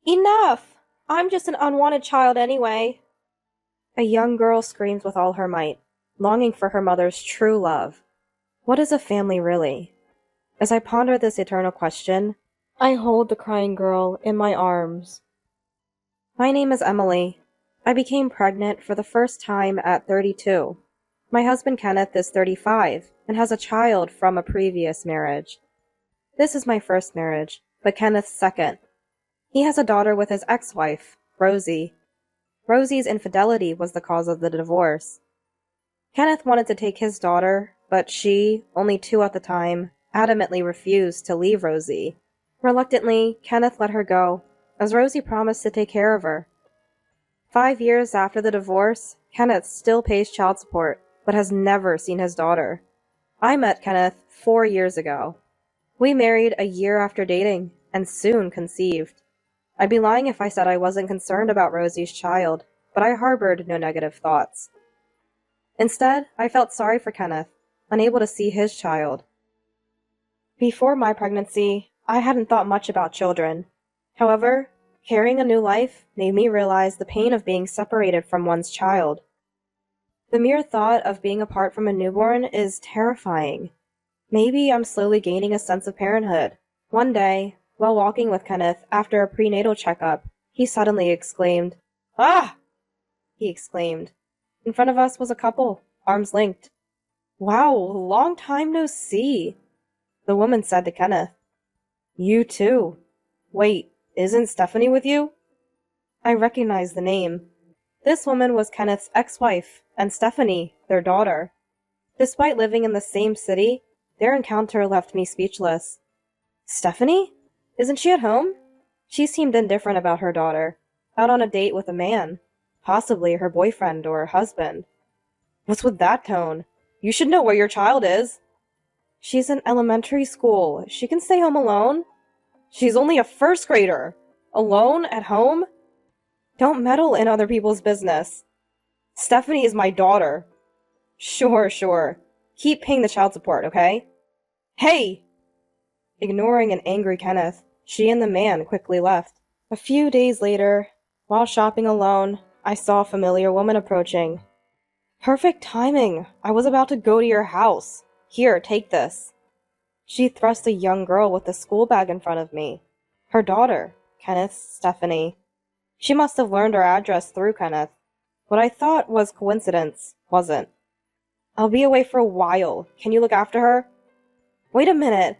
Enough! I'm just an unwanted child anyway. A young girl screams with all her might, longing for her mother's true love. What is a family really? As I ponder this eternal question, I hold the crying girl in my arms. My name is Emily. I became pregnant for the first time at 32. My husband Kenneth is 35 and has a child from a previous marriage. This is my first marriage, but Kenneth's second. He has a daughter with his ex-wife, Rosie. Rosie's infidelity was the cause of the divorce. Kenneth wanted to take his daughter, but she, only 2 at the time, adamantly refused to leave Rosie. Reluctantly, Kenneth let her go, as Rosie promised to take care of her. 5 years after the divorce, Kenneth still pays child support, but has never seen his daughter. I met Kenneth 4 years ago. We married a year after dating, and soon conceived. I'd be lying if I said I wasn't concerned about Rosie's child, but I harbored no negative thoughts. Instead, I felt sorry for Kenneth, unable to see his child. Before my pregnancy, I hadn't thought much about children. However, carrying a new life made me realize the pain of being separated from one's child. The mere thought of being apart from a newborn is terrifying. Maybe I'm slowly gaining a sense of parenthood. One day, while walking with Kenneth after a prenatal checkup, he suddenly exclaimed, "Ah!" he exclaimed. In front of us was a couple, arms linked. "Wow, long time no see," the woman said to Kenneth. "You too. Wait, isn't Stephanie with you?" I recognized the name. This woman was Kenneth's ex-wife, and Stephanie, their daughter. Despite living in the same city, their encounter left me speechless. Stephanie? Isn't she at home? She seemed indifferent about her daughter, out on a date with a man, possibly her boyfriend or husband. What's with that tone? You should know where your child is. She's in elementary school. She can stay home alone. She's only a first grader. Alone at home? Don't meddle in other people's business. Stephanie is my daughter. Sure. Keep paying the child support, okay? Hey! Ignoring an angry Kenneth, she and the man quickly left. A few days later, while shopping alone, I saw a familiar woman approaching. Perfect timing. I was about to go to your house. Here, take this. She thrust a young girl with a school bag in front of me. Her daughter, Kenneth's Stephanie. She must have learned our address through Kenneth. What I thought was coincidence wasn't. I'll be away for a while. Can you look after her? Wait a minute.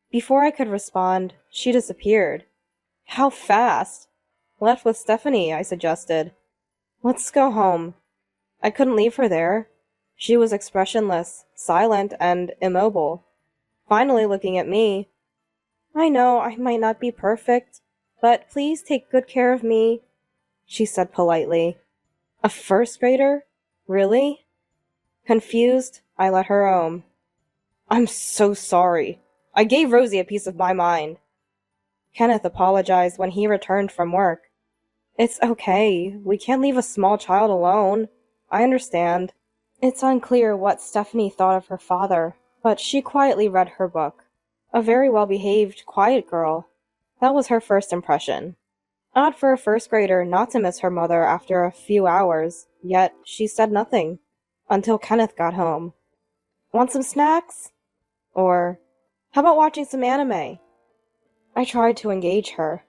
Before I could respond, she disappeared. How fast? Left with Stephanie, I suggested. Let's go home. I couldn't leave her there. She was expressionless, silent, and immobile. Finally looking at me. I know I might not be perfect, but please take good care of me, she said politely. A first grader? Really? Confused, I let her home. I'm so sorry. I gave Rosie a piece of my mind. Kenneth apologized when he returned from work. It's okay. We can't leave a small child alone. I understand. It's unclear what Stephanie thought of her father, but she quietly read her book. A very well-behaved, quiet girl. That was her first impression. Odd for a first grader not to miss her mother after a few hours, yet she said nothing. Until Kenneth got home. Want some snacks? Or, how about watching some anime? I tried to engage her.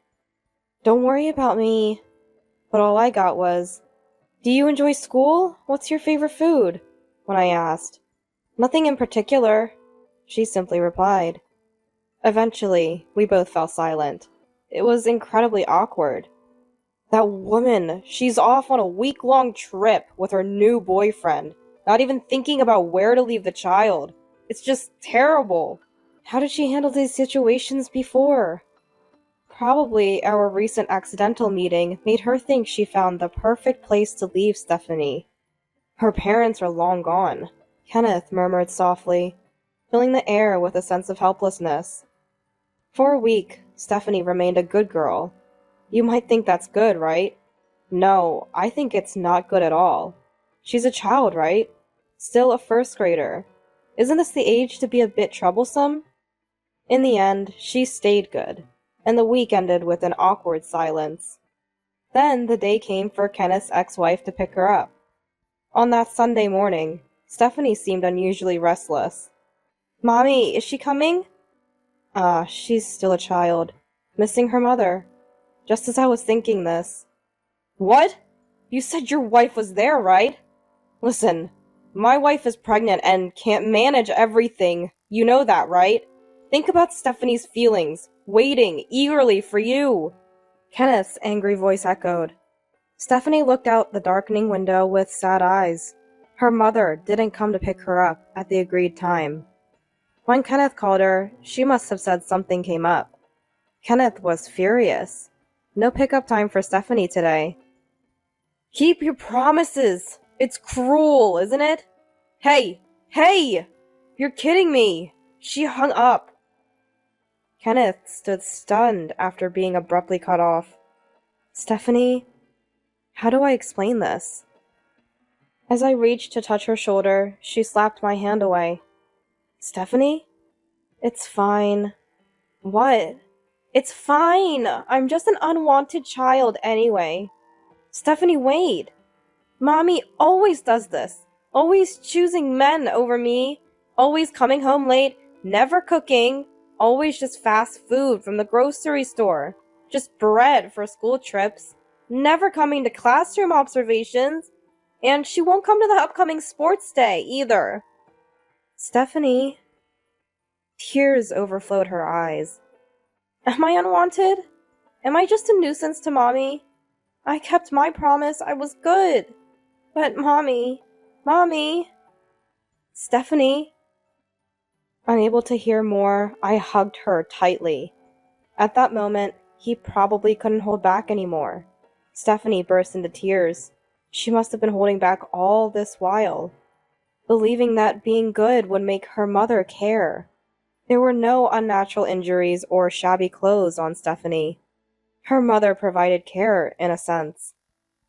Don't worry about me. But all I got was, do you enjoy school? What's your favorite food? When I asked. Nothing in particular, she simply replied. Eventually, we both fell silent. It was incredibly awkward. That woman, she's off on a week-long trip with her new boyfriend, not even thinking about where to leave the child. It's just terrible. How did she handle these situations before? Probably our recent accidental meeting made her think she found the perfect place to leave Stephanie. Her parents are long gone, Kenneth murmured softly, filling the air with a sense of helplessness. For a week, Stephanie remained a good girl. You might think that's good, right? No, I think it's not good at all. She's a child, right? Still a first grader. Isn't this the age to be a bit troublesome? In the end, she stayed good. and the week ended with an awkward silence. Then the day came for Kenneth's ex-wife to pick her up. On that Sunday morning, Stephanie seemed unusually restless. "Mommy, is she coming?" She's still a child, missing her mother. Just as I was thinking this. What? You said your wife was there, right? Listen, my wife is pregnant and can't manage everything. You know that, right? Think about Stephanie's feelings, waiting eagerly for you. Kenneth's angry voice echoed. Stephanie looked out the darkening window with sad eyes. Her mother didn't come to pick her up at the agreed time. When Kenneth called her, she must have said something came up. Kenneth was furious. No pickup time for Stephanie today. Keep your promises! It's cruel, isn't it? Hey! Hey! You're kidding me! She hung up. Kenneth stood stunned after being abruptly cut off. Stephanie, how do I explain this? As I reached to touch her shoulder, she slapped my hand away. Stephanie? It's fine. What? It's fine! I'm just an unwanted child anyway. Stephanie, wait! Mommy always does this. Always choosing men over me. Always coming home late. Never cooking. Always just fast food from the grocery store. Just bread for school trips. Never coming to classroom observations. And she won't come to the upcoming sports day either. Stephanie. Tears overflowed her eyes. Am I unwanted? Am I just a nuisance to Mommy? I kept my promise. I was good. But Mommy. Stephanie. Unable to hear more, I hugged her tightly. At that moment, he probably couldn't hold back anymore. Stephanie burst into tears. She must have been holding back all this while, believing that being good would make her mother care. There were no unnatural injuries or shabby clothes on Stephanie. Her mother provided care, in a sense.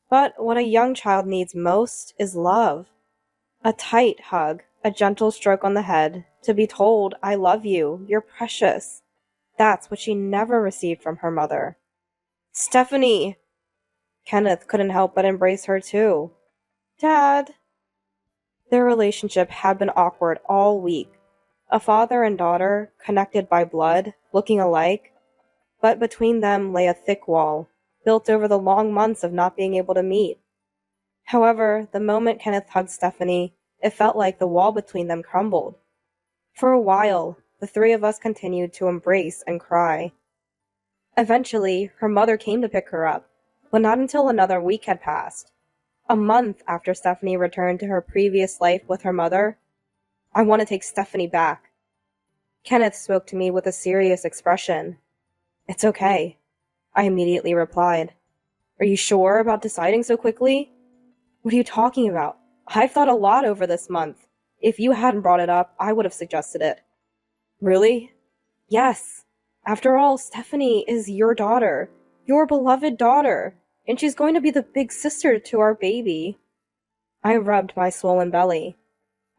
But what a young child needs most is love. A tight hug, a gentle stroke on the head, to be told, I love you, you're precious. That's what she never received from her mother. Stephanie! Kenneth couldn't help but embrace her too. Dad! Their relationship had been awkward all week. A father and daughter, connected by blood, looking alike, but between them lay a thick wall, built over the long months of not being able to meet. However, the moment Kenneth hugged Stephanie, it felt like the wall between them crumbled. For a while, the three of us continued to embrace and cry. Eventually, her mother came to pick her up, but not until another week had passed. A month after Stephanie returned to her previous life with her mother. I want to take Stephanie back. Kenneth spoke to me with a serious expression. It's okay, I immediately replied. Are you sure about deciding so quickly? What are you talking about? I've thought a lot over this month. If you hadn't brought it up, I would have suggested it. Really? Yes. After all, Stephanie is your daughter, your beloved daughter, and she's going to be the big sister to our baby. I rubbed my swollen belly.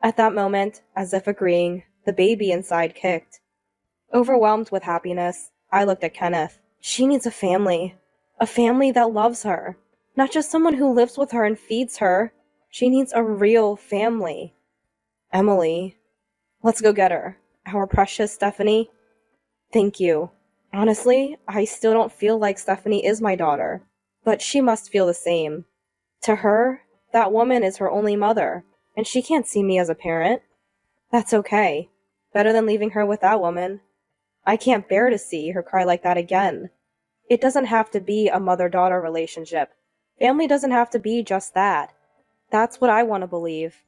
At that moment, as if agreeing, the baby inside kicked. Overwhelmed with happiness, I looked at Kenneth. She needs a family that loves her, not just someone who lives with her and feeds her. She needs a real family. Emily, let's go get her. Our precious Stephanie. Thank you. Honestly, I still don't feel like Stephanie is my daughter, but she must feel the same. To her, that woman is her only mother, and she can't see me as a parent. That's okay. Better than leaving her with that woman. I can't bear to see her cry like that again. It doesn't have to be a mother-daughter relationship. Family doesn't have to be just that. That's what I want to believe.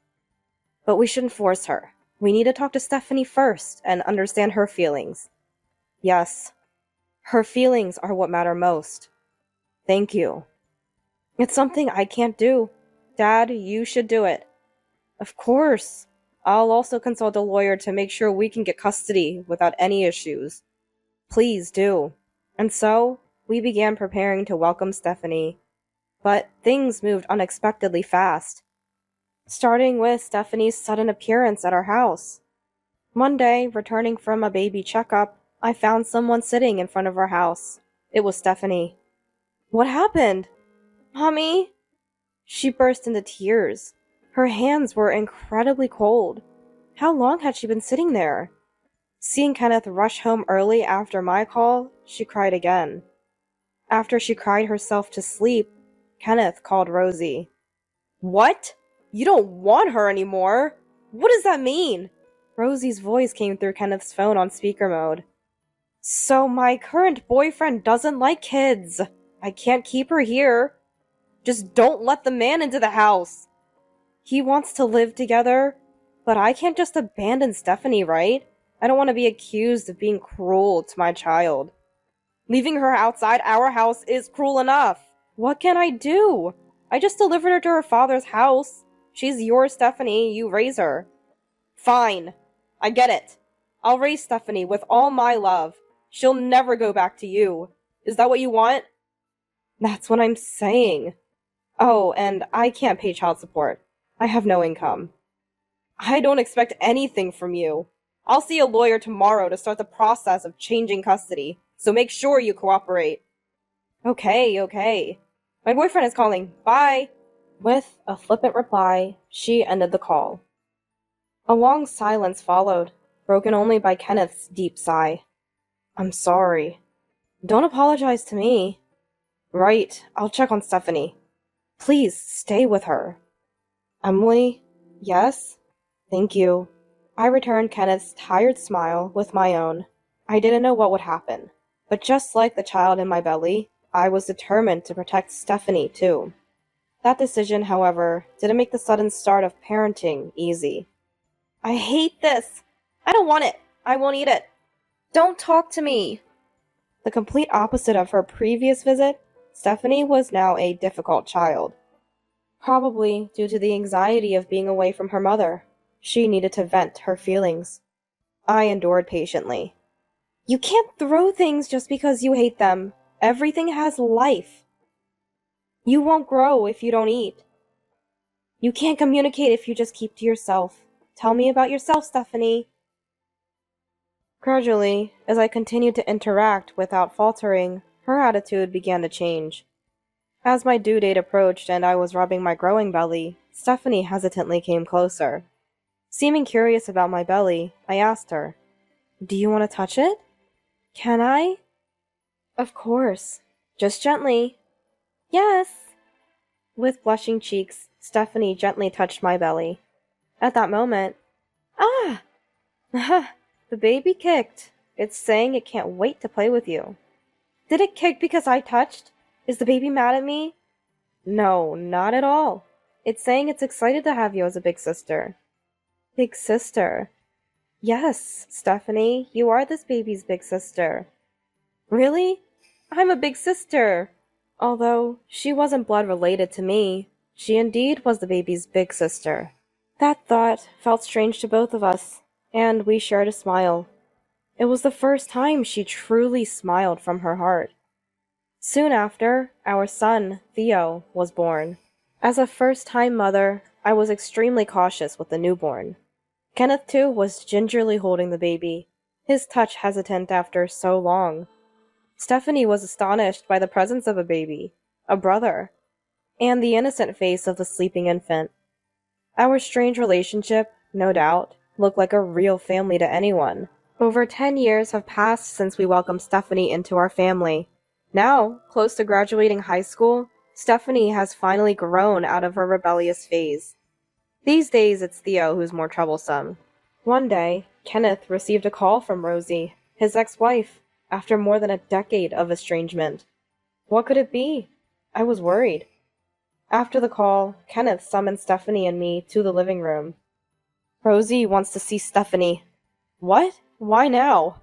But we shouldn't force her. We need to talk to Stephanie first and understand her feelings. Yes, her feelings are what matter most. Thank you. It's something I can't do. Dad, you should do it. Of course. I'll also consult a lawyer to make sure we can get custody without any issues. Please do. And so, we began preparing to welcome Stephanie. But things moved unexpectedly fast, starting with Stephanie's sudden appearance at our house. One day, returning from a baby checkup, I found someone sitting in front of our house. It was Stephanie. What happened? Mommy? She burst into tears. Her hands were incredibly cold. How long had she been sitting there? Seeing Kenneth rush home early after my call, she cried again. After she cried herself to sleep, Kenneth called Rosie. What? You don't want her anymore? What does that mean? Rosie's voice came through Kenneth's phone on speaker mode. So my current boyfriend doesn't like kids. I can't keep her here. Just don't let the man into the house. He wants to live together, but I can't just abandon Stephanie, right? I don't want to be accused of being cruel to my child. Leaving her outside our house is cruel enough. What can I do? I just delivered her to her father's house. She's your Stephanie, you raise her. Fine. I get it. I'll raise Stephanie with all my love. She'll never go back to you. Is that what you want? That's what I'm saying. Oh, and I can't pay child support. I have no income. I don't expect anything from you. I'll see a lawyer tomorrow to start the process of changing custody, so make sure you cooperate. Okay. My boyfriend is calling. Bye. With a flippant reply, she ended the call. A long silence followed, broken only by Kenneth's deep sigh. I'm sorry. Don't apologize to me. Right, I'll check on Stephanie. Please stay with her. Emily? Yes? Thank you. I returned Kenneth's tired smile with my own. I didn't know what would happen, but just like the child in my belly, I was determined to protect Stephanie too. That decision, however, didn't make the sudden start of parenting easy. I hate this! I don't want it! I won't eat it! Don't talk to me! The complete opposite of her previous visit, Stephanie was now a difficult child. Probably due to the anxiety of being away from her mother. She needed to vent her feelings. I endured patiently. You can't throw things just because you hate them. Everything has life. You won't grow if you don't eat. You can't communicate if you just keep to yourself. Tell me about yourself, Stephanie. Gradually, as I continued to interact without faltering, her attitude began to change. As my due date approached and I was rubbing my growing belly, Stephanie hesitantly came closer. Seeming curious about my belly, I asked her, Do you want to touch it? Can I? Of course. Just gently. Yes. With blushing cheeks, Stephanie gently touched my belly. At that moment, ah! The baby kicked. It's saying it can't wait to play with you. Did it kick because I touched? Is the baby mad at me? No, not at all. It's saying it's excited to have you as a big sister. Big sister? Yes, Stephanie, you are this baby's big sister. Really? I'm a big sister. Although she wasn't blood related to me, she indeed was the baby's big sister. That thought felt strange to both of us, and we shared a smile. It was the first time she truly smiled from her heart. Soon after, our son, Theo, was born. As a first-time mother, I was extremely cautious with the newborn. Kenneth, too, was gingerly holding the baby, his touch hesitant after so long. Stephanie was astonished by the presence of a baby, a brother, and the innocent face of the sleeping infant. Our strange relationship, no doubt, looked like a real family to anyone. Over 10 years have passed since we welcomed Stephanie into our family. Now, close to graduating high school, Stephanie has finally grown out of her rebellious phase. These days, it's Theo who's more troublesome. One day, Kenneth received a call from Rosie, his ex-wife, after more than a decade of estrangement. What could it be? I was worried. After the call, Kenneth summoned Stephanie and me to the living room. Rosie wants to see Stephanie. What? Why now?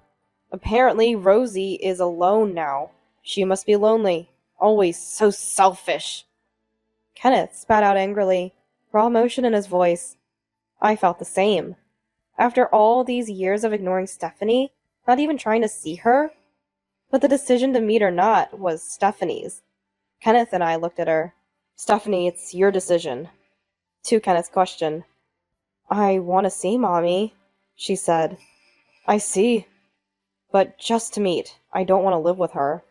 Apparently, Rosie is alone now. She must be lonely. Always so selfish. Kenneth spat out angrily, raw emotion in his voice. I felt the same. After all these years of ignoring Stephanie, not even trying to see her? But the decision to meet or not was Stephanie's. Kenneth and I looked at her. Stephanie, it's your decision. To Kenneth's question. I want to see Mommy, she said. I see. But just to meet. I don't want to live with her.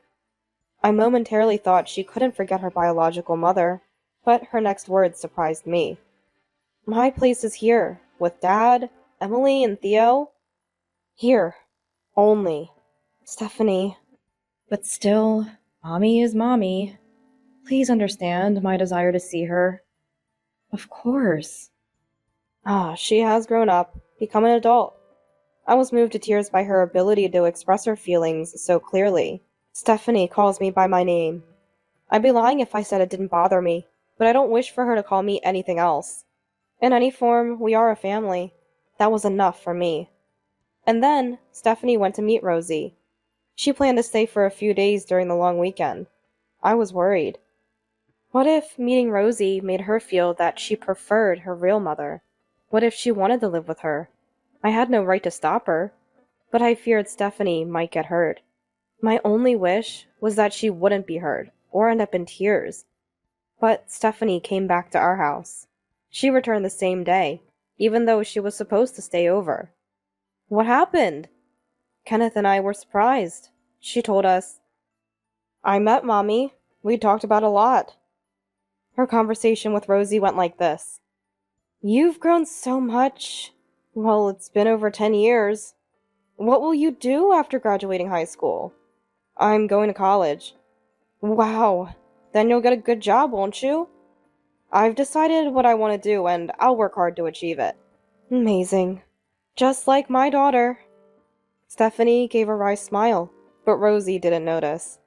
I momentarily thought she couldn't forget her biological mother, but her next words surprised me. My place is here, with Dad, Emily, and Theo. Here. Only. Stephanie. But still, Mommy is Mommy. Please understand my desire to see her. Of course. She has grown up, become an adult. I was moved to tears by her ability to express her feelings so clearly. Stephanie calls me by my name. I'd be lying if I said it didn't bother me, but I don't wish for her to call me anything else. In any form, we are a family. That was enough for me. And then, Stephanie went to meet Rosie. She planned to stay for a few days during the long weekend. I was worried. What if meeting Rosie made her feel that she preferred her real mother? What if she wanted to live with her? I had no right to stop her, but I feared Stephanie might get hurt. My only wish was that she wouldn't be hurt, or end up in tears. But Stephanie came back to our house. She returned the same day, even though she was supposed to stay over. What happened? Kenneth and I were surprised. She told us, I met Mommy. We talked about a lot. Her conversation with Rosie went like this. You've grown so much. Well, it's been over 10 years. What will you do after graduating high school? I'm going to college. Wow. Then you'll get a good job, won't you? I've decided what I want to do, and I'll work hard to achieve it. Amazing. Just like my daughter. Stephanie gave a wry smile, but Rosie didn't notice.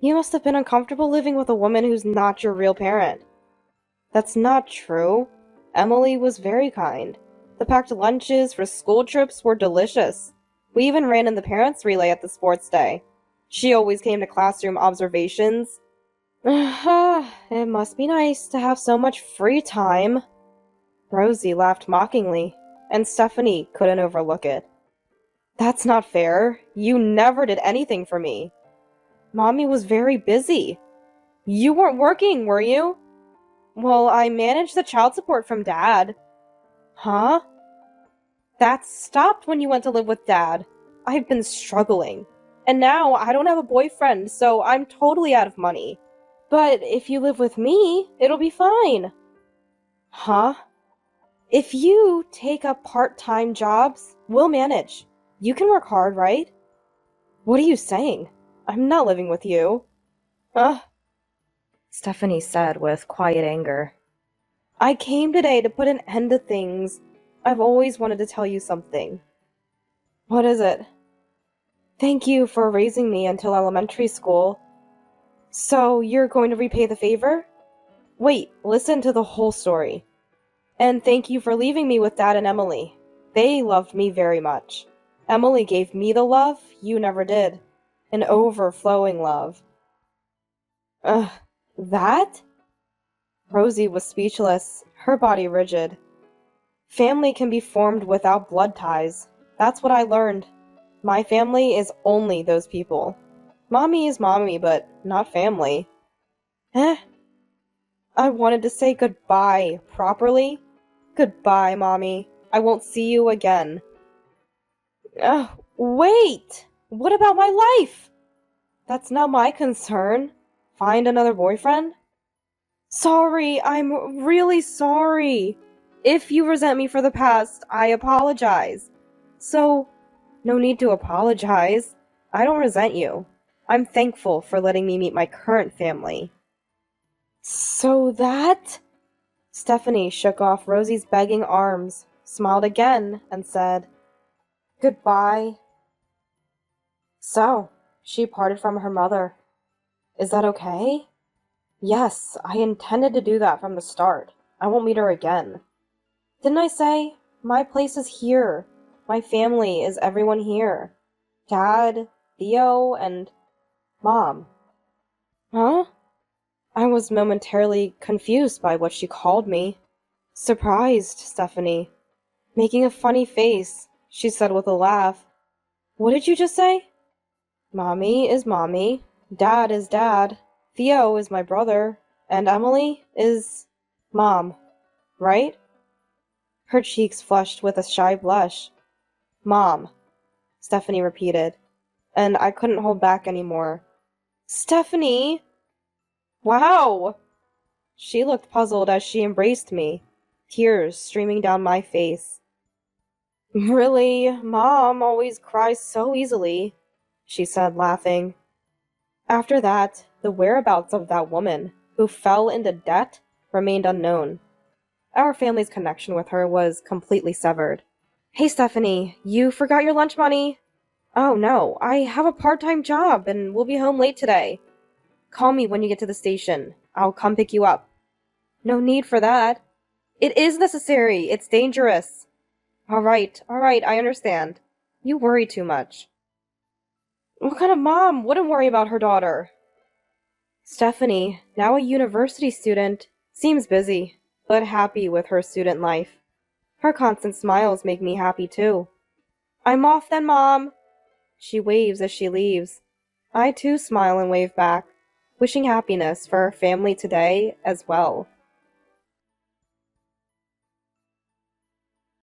You must have been uncomfortable living with a woman who's not your real parent. That's not true. Emily was very kind. The packed lunches for school trips were delicious. We even ran in the parents' relay at the sports day. She always came to classroom observations. It must be nice to have so much free time. Rosie laughed mockingly, and Stephanie couldn't overlook it. That's not fair. You never did anything for me. Mommy was very busy. You weren't working, were you? Well, I managed the child support from Dad. Huh? That stopped when you went to live with Dad. I've been struggling. And now I don't have a boyfriend, so I'm totally out of money. But if you live with me, it'll be fine. Huh? If you take up part-time jobs, we'll manage. You can work hard, right? What are you saying? I'm not living with you. Stephanie said with quiet anger. I came today to put an end to things. I've always wanted to tell you something. What is it? Thank you for raising me until elementary school. So you're going to repay the favor? Wait, listen to the whole story. And thank you for leaving me with Dad and Emily. They loved me very much. Emily gave me the love you never did. An overflowing love. That? Rosie was speechless, her body rigid. Family can be formed without blood ties. That's what I learned. My family is only those people. Mommy is mommy, but not family. I wanted to say goodbye properly. Goodbye, Mommy. I won't see you again. Wait! What about my life? That's not my concern. Find another boyfriend? Sorry, I'm really sorry. If you resent me for the past, I apologize. So, no need to apologize. I don't resent you. I'm thankful for letting me meet my current family. So that? Stephanie shook off Rosie's begging arms, smiled again, and said, Goodbye. So, she parted from her mother. Is that okay? Yes, I intended to do that from the start. I won't meet her again. Didn't I say? My place is here. My family is everyone here. Dad, Theo, and Mom. Huh? I was momentarily confused by what she called me. Surprised, Stephanie. Making a funny face, she said with a laugh. What did you just say? Mommy is Mommy. Dad is Dad. Theo is my brother. And Emily is Mom. Right? Her cheeks flushed with a shy blush. Mom, Stephanie repeated. and I couldn't hold back anymore. Stephanie! Wow! She looked puzzled as she embraced me, tears streaming down my face. Really, Mom always cries so easily, she said, laughing. After that, the whereabouts of that woman, who fell into debt, remained unknown. Our family's connection with her was completely severed. Hey, Stephanie, you forgot your lunch money? Oh no, I have a part-time job and we'll be home late today. Call me when you get to the station. I'll come pick you up. No need for that. It is necessary. It's dangerous. All right, I understand. You worry too much. What kind of mom wouldn't worry about her daughter? Stephanie, now a university student, seems busy, but happy with her student life. Her constant smiles make me happy too. I'm off then, Mom. She waves as she leaves. I too smile and wave back, wishing happiness for our family today as well.